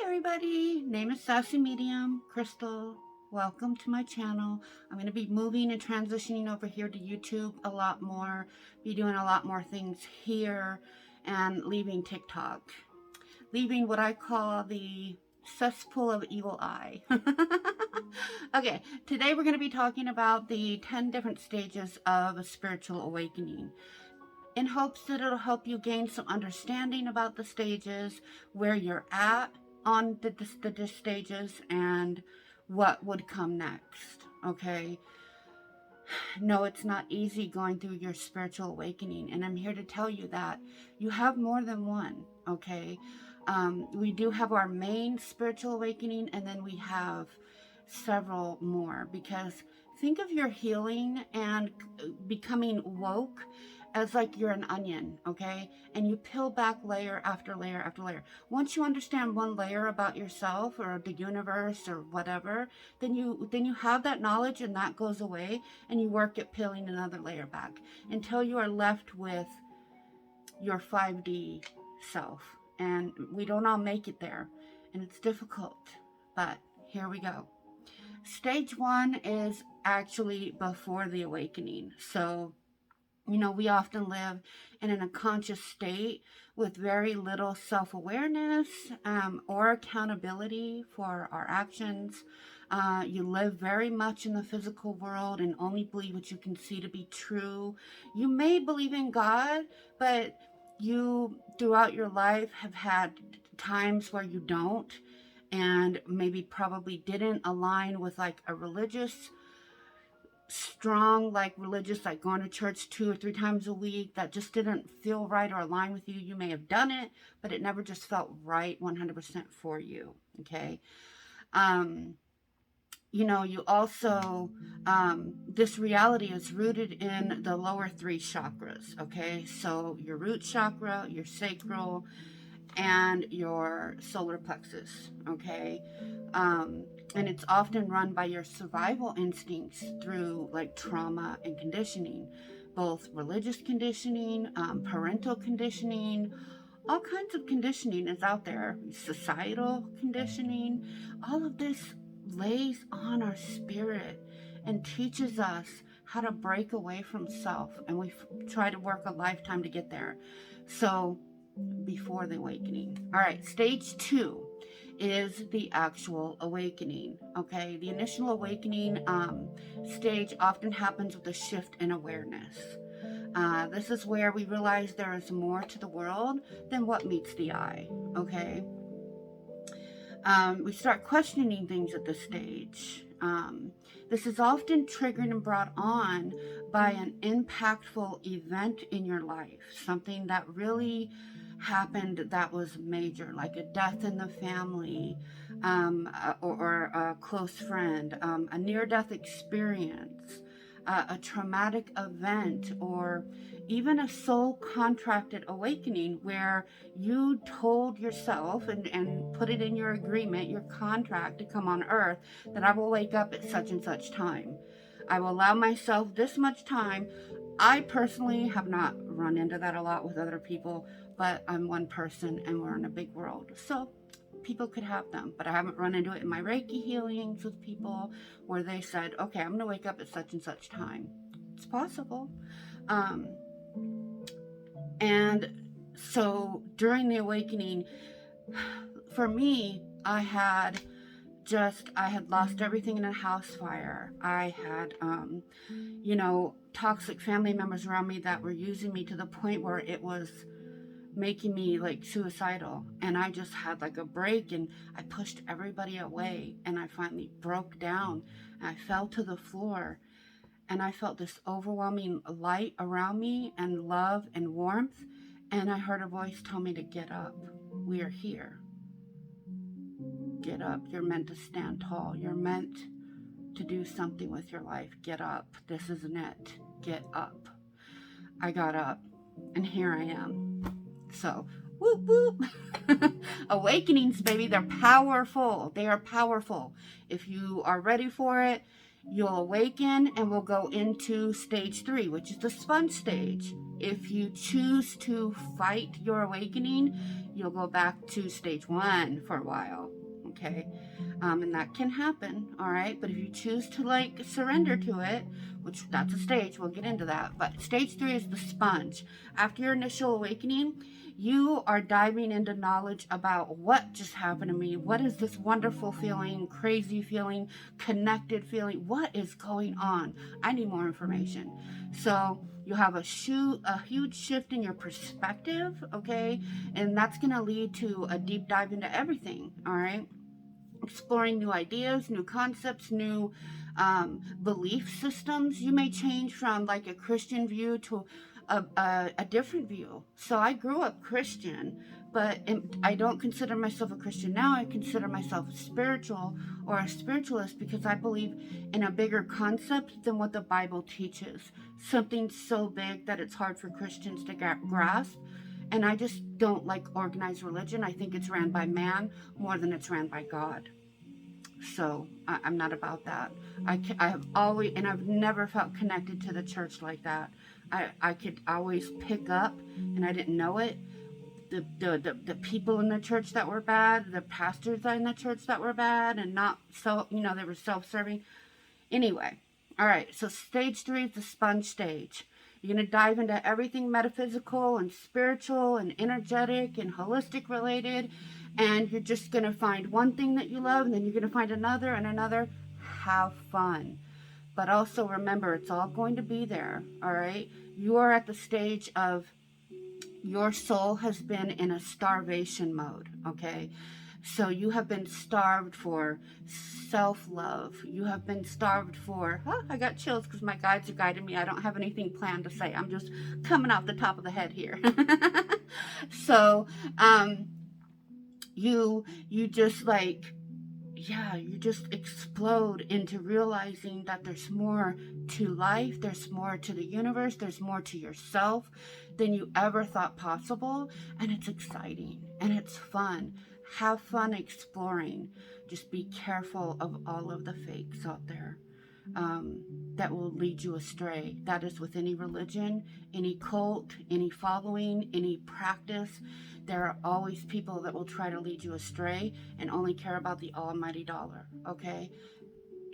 Everybody, name is Sassy Medium, Crystal. Welcome to my channel. I'm going to be moving and transitioning over here to YouTube a lot more, be doing a lot more things here, and leaving TikTok. Leaving what I call the cesspool of evil eye. Okay, today we're going to be talking about the 10 different stages of a spiritual awakening, in hopes that it'll help you gain some understanding about the stages, where you're at on the stages, and what would come next. Okay, no, it's not easy going through your spiritual awakening, and I'm here to tell you that you have more than one. Okay, we do have our main spiritual awakening, and then we have several more, because think of your healing and becoming woke as like you're an onion, okay? And you peel back layer after layer after layer. Once you understand one layer about yourself or the universe or whatever, then you have that knowledge, and that goes away, and you work at peeling another layer back until you are left with your 5D self. And we don't all make it there, and it's difficult, but here we go. Stage 1 is actually before the awakening. So we often live in an unconscious state with very little self-awareness or accountability for our actions. You live very much in the physical world and only believe what you can see to be true. You may believe in God, but you, throughout your life, have had times where you don't, and maybe probably didn't align with like a religious strong, like religious, like going to church 2 or 3 times a week, that just didn't feel right or align with you. You may have done it, but it never just felt right 100% for you. Okay. You also, this reality is rooted in the lower 3 chakras. Okay. So your root chakra, your sacral, and your solar plexus. Okay. And it's often run by your survival instincts through like trauma and conditioning, both religious conditioning, parental conditioning, all kinds of conditioning is out there, societal conditioning. All of this lays on our spirit and teaches us how to break away from self, and we try to work a lifetime to get there. So before the awakening. All right, stage 2 is the actual awakening. Okay, the initial awakening stage often happens with a shift in awareness. This is where we realize there is more to the world than what meets the eye. Okay, we start questioning things at this stage. This is often triggered and brought on by an impactful event in your life, something that really happened that was major, like a death in the family, or a close friend, a near-death experience, a traumatic event, or even a soul contracted awakening where you told yourself and put it in your agreement, your contract to come on earth, that I will wake up at such and such time. I will allow myself this much time. I personally have not run into that a lot with other people, but I'm one person and we're in a big world. So people could have them, but I haven't run into it in my Reiki healings with people where they said, okay, I'm going to wake up at such and such time. It's possible. And so during the awakening, for me, I had lost everything in a house fire. I had, toxic family members around me that were using me to the point where it was making me like suicidal. And I just had like a break, and I pushed everybody away, and I finally broke down, and I fell to the floor, and I felt this overwhelming light around me and love and warmth. And I heard a voice tell me to get up. We are here. Get up. You're meant to stand tall. You're meant to do something with your life. Get up. This isn't it. Get up. I got up, and here I am. So, whoop, whoop. Awakenings, baby, they're powerful. They are powerful. If you are ready for it, You'll awaken and we'll go into stage 3, which is the sponge stage. If you choose to fight your awakening, you'll go back to stage 1 for a while, okay? And that can happen, all right? But if you choose to like surrender to it, which that's a stage, we'll get into that. But stage 3 is the sponge. After your initial awakening, you are diving into knowledge about what just happened to me. What is this wonderful feeling, crazy feeling, connected feeling? What is going on? I need more information. So you have a huge shift in your perspective, okay? And that's going to lead to a deep dive into everything, all right? Exploring new ideas, new concepts, new belief systems. You may change from like a Christian view to a different view. So I grew up Christian, but I don't consider myself a Christian now. I consider myself spiritual or a spiritualist because I believe in a bigger concept than what the Bible teaches. Something so big that it's hard for Christians to grasp. And I just don't like organized religion. I think it's ran by man more than it's ran by God. So I'm not about that. I have always, and I've never felt connected to the church like that. I could always pick up, and I didn't know it, the people in the church that were bad, the pastors in the church that were bad, and not so, they were self-serving. Anyway, all right, so stage 3 is the sponge stage. You're going to dive into everything metaphysical and spiritual and energetic and holistic related. And you're just going to find one thing that you love, and then you're going to find another and another. Have fun. But also remember, it's all going to be there, all right? You are at the stage of your soul has been in a starvation mode, okay? So you have been starved for self-love. You have been starved for, I got chills because my guides are guiding me. I don't have anything planned to say. I'm just coming off the top of the head here. So, you just like, you just explode into realizing that there's more to life, there's more to the universe, there's more to yourself than you ever thought possible. And it's exciting and it's fun. Have fun exploring. Just be careful of all of the fakes out there that will lead you astray. That is with any religion, any cult, any following, any practice. There are always people that will try to lead you astray and only care about the almighty dollar, okay?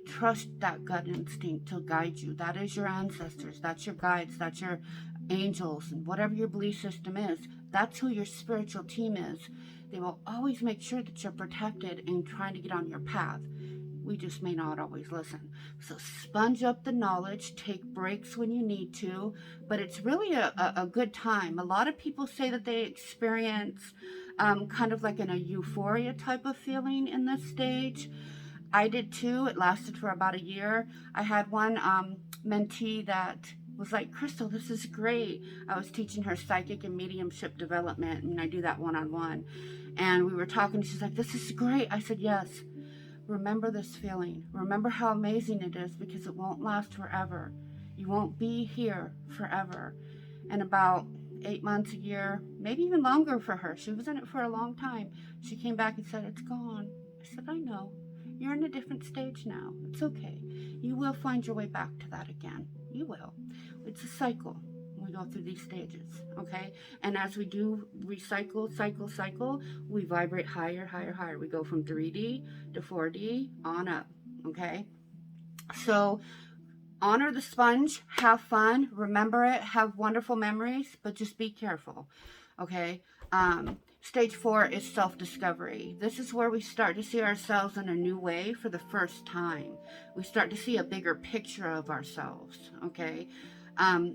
Trust that gut instinct to guide you. That is your ancestors. That's your guides. That's your angels. And whatever your belief system is, that's who your spiritual team is. They will always make sure that you're protected and trying to get on your path. We just may not always listen. So sponge up the knowledge, take breaks when you need to, but it's really a good time. A lot of people say that they experience kind of like a euphoria type of feeling in this stage. I did too. It lasted for about a year. I had one mentee that was like, Crystal, this is great. I was teaching her psychic and mediumship development, and I do that one-on-one. And we were talking, she's like, this is great. I said, yes. Remember this feeling. Remember how amazing it is, because it won't last forever. You won't be here forever. And about 8 months, a year, maybe even longer for her. She was in it for a long time. She came back and said, it's gone. I said, I know. You're in a different stage now. It's okay. You will find your way back to that again. You will. It's a cycle. We go through these stages, okay? And as we do cycle, we vibrate higher, higher, higher. We go from 3D to 4D on up, okay? So honor the sponge, have fun, remember it, have wonderful memories, but just be careful, okay? Stage 4 is self-discovery. This is where we start to see ourselves in a new way for the first time. We start to see a bigger picture of ourselves, okay?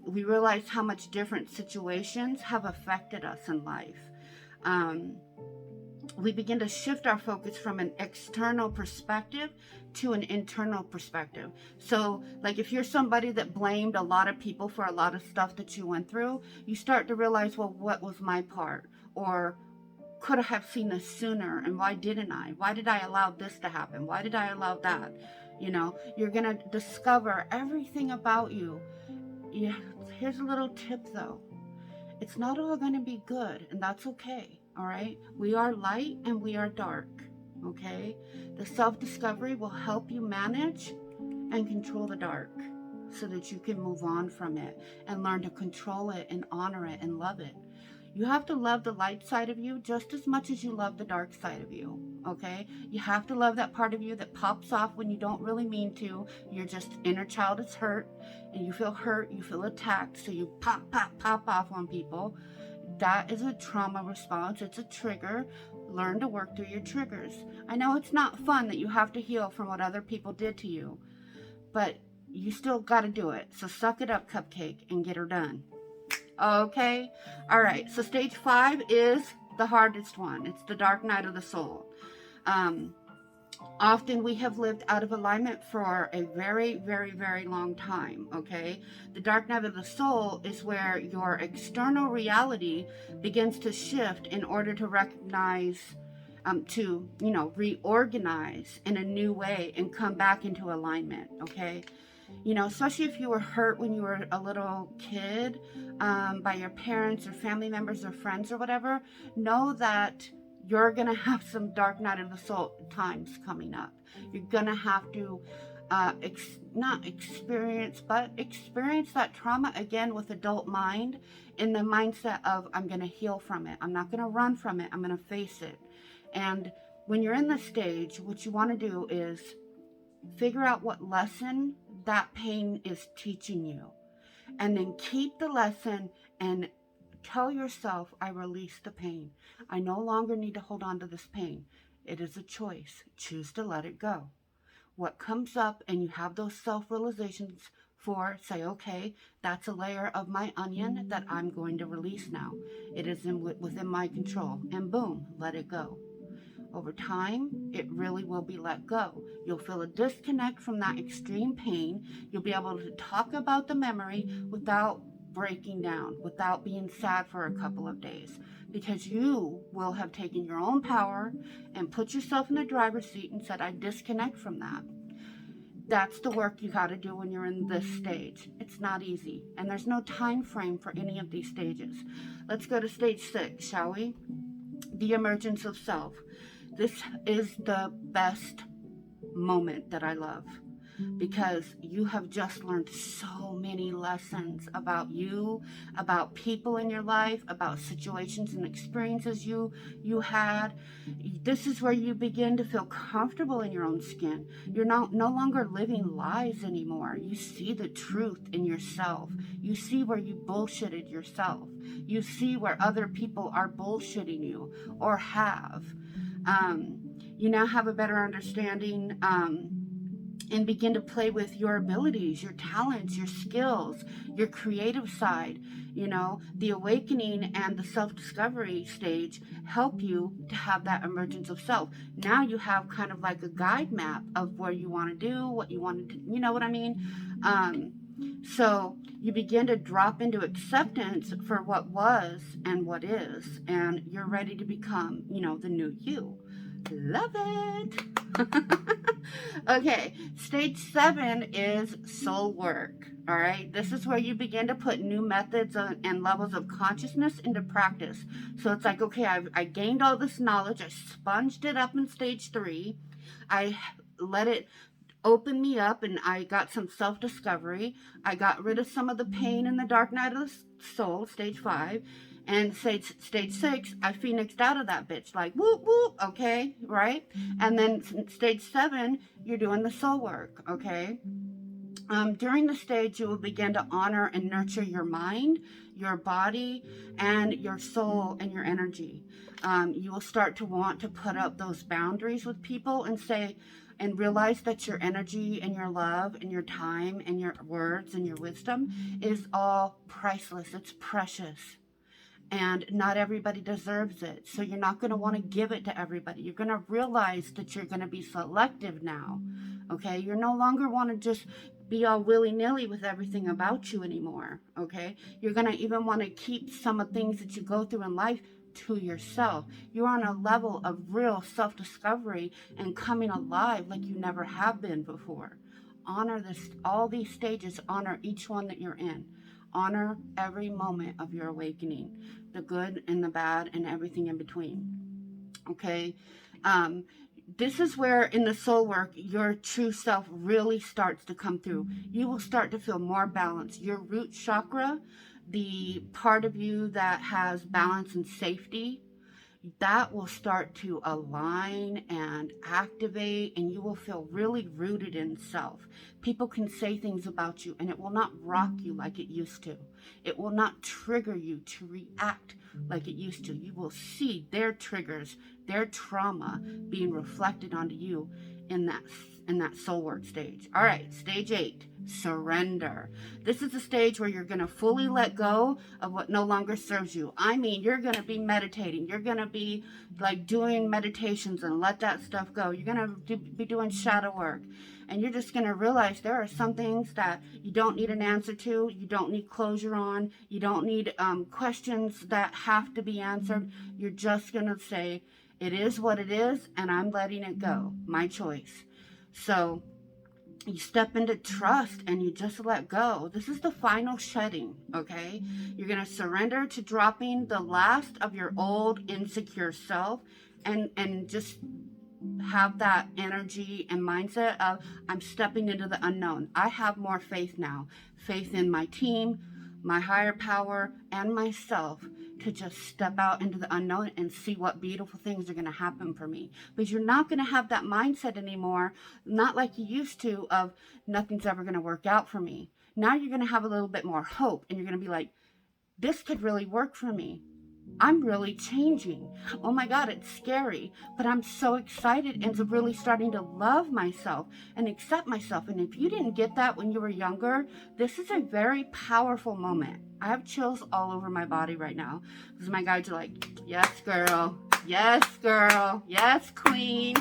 We realize how much different situations have affected us in life. We begin to shift our focus from an external perspective to an internal perspective. So, like if you're somebody that blamed a lot of people for a lot of stuff that you went through, you start to realize, well, what was my part? Or could I have seen this sooner? And why didn't I? Why did I allow this to happen? Why did I allow that? You know, you're going to discover everything about you. Yeah, here's a little tip though. It's not all going to be good, and that's okay. All right. We are light and we are dark. Okay. The self-discovery will help you manage and control the dark so that you can move on from it and learn to control it and honor it and love it. You have to love the light side of you just as much as you love the dark side of you, okay? You have to love that part of you that pops off when you don't really mean to. Your just inner child is hurt, and you feel attacked, so you pop off on people. That is a trauma response. It's a trigger. Learn to work through your triggers. I know it's not fun that you have to heal from what other people did to you, but you still got to do it. So suck it up, Cupcake, and get her done. Okay? All right. So stage 5 is the hardest one. It's the dark night of the soul. Often we have lived out of alignment for a very, very, very long time, okay? The dark night of the soul is where your external reality begins to shift in order to recognize, reorganize in a new way and come back into alignment, okay? Especially if you were hurt when you were a little kid by your parents or family members or friends or whatever, know that you're going to have some dark night of the soul times coming up. You're going to have to experience that trauma again with adult mind, in the mindset of, I'm going to heal from it. I'm not going to run from it. I'm going to face it. And when you're in this stage, what you want to do is figure out what lesson that pain is teaching you, and then keep the lesson and tell yourself, I release the pain. I no longer need to hold on to this pain. It is a choice. Choose to let it go. What comes up and you have those self-realizations for, say, okay, that's a layer of my onion that I'm going to release now. It is within my control. And boom, let it go. Over time, it really will be let go. You'll feel a disconnect from that extreme pain. You'll be able to talk about the memory without breaking down, without being sad for a couple of days, because you will have taken your own power and put yourself in the driver's seat and said, I disconnect from that. That's the work you got to do when you're in this stage. It's not easy, and there's no time frame for any of these stages. Let's go to stage 6, shall we? The emergence of self. This is the best moment that I love, because you have just learned so many lessons about you, about people in your life, about situations and experiences you had. This is where you begin to feel comfortable in your own skin. You're no longer living lies anymore. You see the truth in yourself. You see where you bullshitted yourself. You see where other people are bullshitting you or have. You now have a better understanding and begin to play with your abilities, your talents, your skills, your creative side. The awakening and the self-discovery stage help you to have that emergence of self. Now you have kind of like a guide map of where you want to do, what you want to do, you know what I mean? So you begin to drop into acceptance for what was and what is, and you're ready to become, the new you. Love it. Okay, stage 7 is soul work. All right, this is where you begin to put new methods and levels of consciousness into practice. So it's like, okay, I gained all this knowledge. I sponged it up in stage 3. I let it open me up, and I got some self-discovery. I got rid of some of the pain in the dark night of the soul, stage 5. And stage 6, I phoenixed out of that bitch, like whoop whoop, okay, right? And then stage 7, you're doing the soul work, okay? During the stage, you will begin to honor and nurture your mind, your body, and your soul and your energy. You will start to want to put up those boundaries with people and say, and realize that your energy and your love and your time and your words and your wisdom is all priceless. It's precious. And not everybody deserves it. So you're not going to want to give it to everybody. You're going to realize that you're going to be selective now. Okay? You're no longer want to just be all willy-nilly with everything about you anymore. Okay? You're going to even want to keep some of the things that you go through in life to yourself. You're on a level of real self-discovery and coming alive like you never have been before. Honor this, all these stages, honor each one that you're in. Honor every moment of your awakening, the good and the bad and everything in between. Okay? This is where in the soul work, your true self really starts to come through. You will start to feel more balanced. Your root chakra, the part of you that has balance and safety, that will start to align and activate, and you will feel really rooted in self. People can say things about you and it will not rock you like it used to. It will not trigger you to react like it used to. You will see their triggers, their trauma being reflected onto you in that soul work stage. All right, stage 8, surrender. This is the stage where you're going to fully let go of what no longer serves you. I mean, you're going to be meditating. You're going to be like doing meditations and let that stuff go. You're going to be doing shadow work. And you're just going to realize there are some things that you don't need an answer to. You don't need closure on. You don't need questions that have to be answered. You're just going to say, it is what it is, and I'm letting it go. My choice. So you step into trust and you just let go. This is the final shedding, okay? You're going to surrender to dropping the last of your old insecure self and just have that energy and mindset of, I'm stepping into the unknown. I have more faith now. Faith in my team, my higher power, and myself to just step out into the unknown and see what beautiful things are going to happen for me. But you're not going to have that mindset anymore, not like you used to, of nothing's ever going to work out for me. Now you're going to have a little bit more hope, and you're going to be like, this could really work for me. I'm really changing. Oh my God, it's scary, but I'm so excited and really starting to love myself and accept myself. And if you didn't get that when you were younger, this is a very powerful moment. I have chills all over my body right now because my guides are like, yes, girl. Yes, girl. Yes, queen.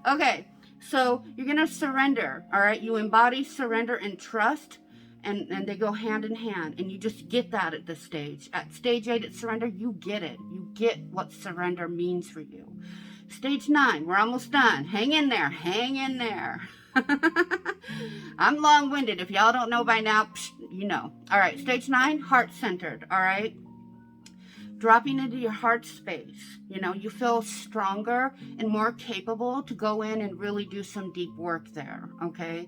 Okay, so you're going to surrender. All right, you embody surrender and trust. And they go hand in hand, and you just get that at this stage. At stage 8 at surrender, you get it. You get what surrender means for you. Stage 9, we're almost done. Hang in there. Hang in there. I'm long-winded. If y'all don't know by now, you know. All right, stage 9, heart-centered, all right? Dropping into your heart space. You know, you feel stronger and more capable to go in and really do some deep work there, okay?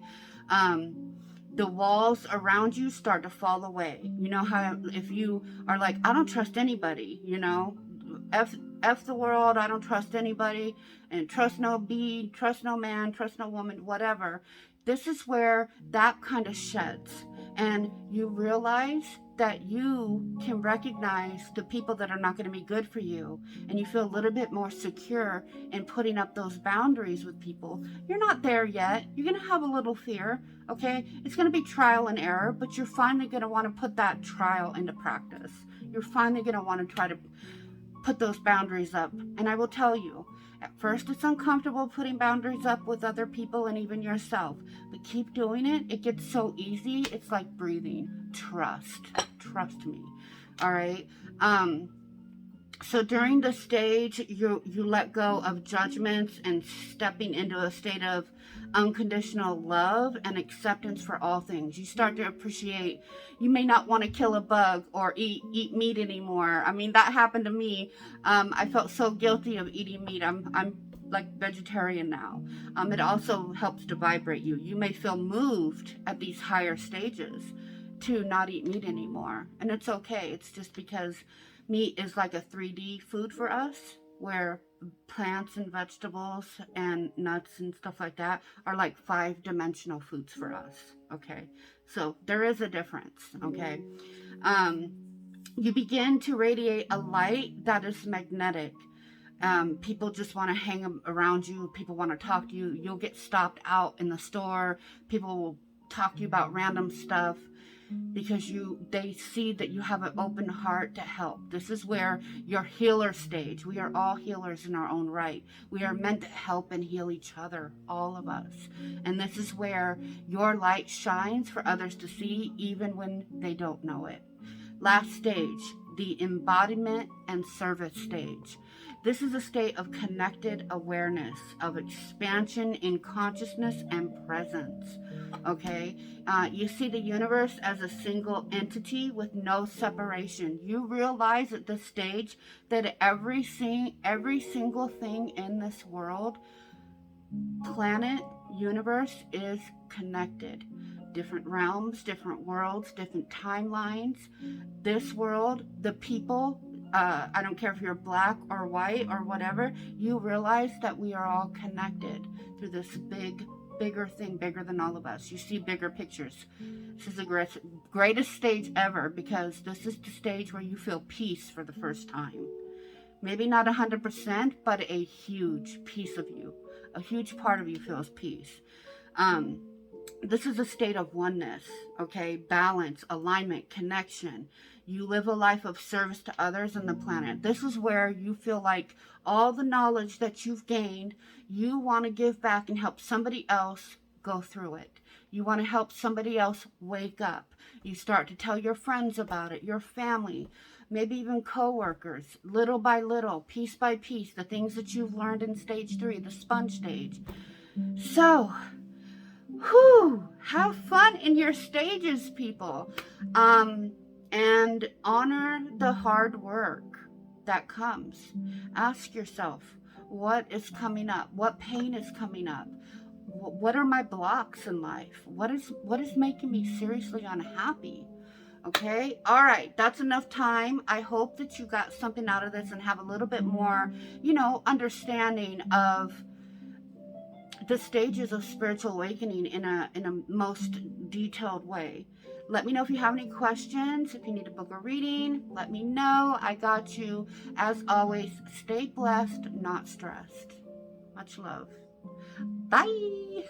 The walls around you start to fall away. You know how if you are like, I don't trust anybody, you know, F the world, I don't trust anybody, and trust no bee, trust no man, trust no woman, whatever. This is where that kind of sheds. And you realize that you can recognize the people that are not going to be good for you, and you feel a little bit more secure in putting up those boundaries with people. You're not there yet. You're going to have a little fear, okay? It's going to be trial and error, but you're finally going to want to put that trial into practice. You're finally going to want to try to put those boundaries up. And I will tell you, at first it's uncomfortable putting boundaries up with other people and even yourself, but keep doing it. It gets so easy. It's like breathing. Trust me. All right. So during the stage, you let go of judgments and stepping into a state of unconditional love and acceptance for all things. You start to appreciate, you may not want to kill a bug or eat meat anymore. I mean, that happened to me. I felt so guilty of eating meat. I'm like vegetarian now. It also helps to vibrate you. You may feel moved at these higher stages to not eat meat anymore. And it's okay. It's just because meat is like a 3D food for us, where plants and vegetables and nuts and stuff like that are like 5-dimensional foods for us, okay? So there is a difference, okay? You begin to radiate a light that is magnetic. People just want to hang around you. People want to talk to you. You'll get stopped out in the store. People will talk to you about random stuff, because they see that you have an open heart to help. This is where your healer stage. We are all healers in our own right. We are meant to help and heal each other, all of us. And this is where your light shines for others to see, even when they don't know it. Last stage, the embodiment and service stage. This is a state of connected awareness, of expansion in consciousness and presence. Okay, you see the universe as a single entity with no separation. You realize at this stage that every single thing in this world, planet, universe, is connected. Different realms, different worlds, different timelines. This world, the people, I don't care if you're black or white or whatever, you realize that we are all connected through this bigger thing, bigger than all of us. You see bigger pictures. This is the greatest stage ever, because this is the stage where you feel peace for the first time. Maybe not 100%, but a huge piece of you, a huge part of you feels peace. This is a state of oneness, okay? Balance, alignment, connection. You live a life of service to others and the planet. This is where you feel like all the knowledge that you've gained, you want to give back and help somebody else go through it. You want to help somebody else wake up. You start to tell your friends about it, your family, maybe even co-workers, little by little, piece by piece, the things that you've learned in stage 3, the sponge stage. So, have fun in your stages, people. And honor the hard work that comes. Ask yourself, what is coming up? What pain is coming up? What are my blocks in life? What is making me seriously unhappy? Okay, all right, that's enough time. I hope that you got something out of this and have a little bit more, understanding of the stages of spiritual awakening in a most detailed way. Let me know if you have any questions. If you need to book a reading, let me know. I got you. As always, stay blessed, not stressed. Much love. Bye.